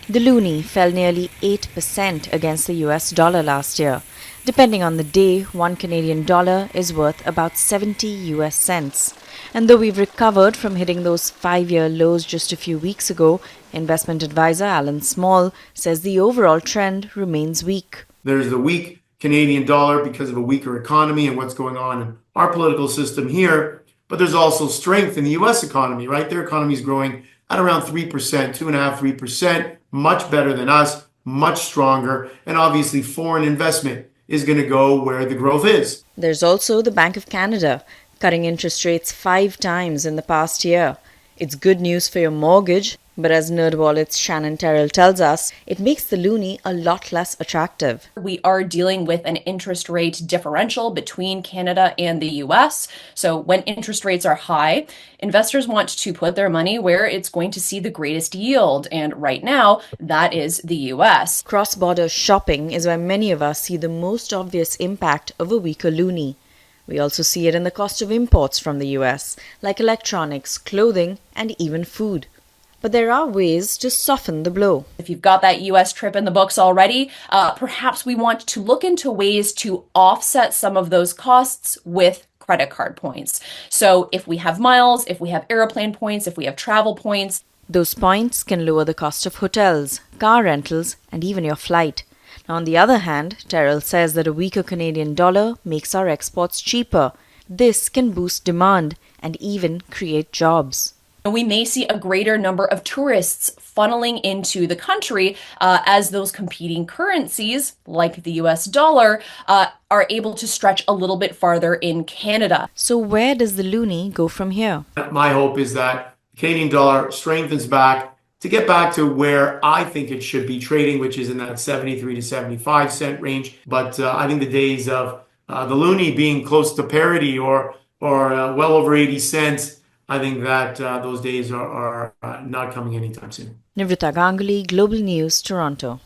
The loonie fell nearly 8% against the US dollar last year. Depending on the day, one Canadian dollar is worth about 70 US cents. And though we've recovered from hitting those 5-year lows just a few weeks ago, investment advisor Alan Small says the overall trend remains weak. There's the weak Canadian dollar because of a weaker economy and what's going on in our political system here. But there's also strength in the US economy, right? Their economy is growing at around 3%, 2.5%, 3%, much better than us, much stronger. And obviously, foreign investment is going to go where the growth is. There's also the Bank of Canada, cutting interest rates 5 times in the past year. It's good news for your mortgage, but as NerdWallet's Shannon Terrell tells us, it makes the loonie a lot less attractive. We are dealing with an interest rate differential between Canada and the US. So when interest rates are high, investors want to put their money where it's going to see the greatest yield. And right now, that is the US. Cross-border shopping is where many of us see the most obvious impact of a weaker loonie. We also see it in the cost of imports from the US, like electronics, clothing, and even food. But there are ways to soften the blow. If you've got that US trip in the books already, perhaps we want to look into ways to offset some of those costs with credit card points. So if we have miles, if we have airplane points, if we have travel points, those points can lower the cost of hotels, car rentals, and even your flight. Now, on the other hand, Terrell says that a weaker Canadian dollar makes our exports cheaper. This can boost demand and even create jobs. We may see a greater number of tourists funneling into the country as those competing currencies, like the US dollar, are able to stretch a little bit farther in Canada. So where does the loonie go from here? My hope is that the Canadian dollar strengthens back to get back to where I think it should be trading, which is in that 73 to 75 cent range. But I think the days of the loonie being close to parity or well over 80 cents, I think that those days are not coming anytime soon. Nivrita Ganguly, Global News, Toronto.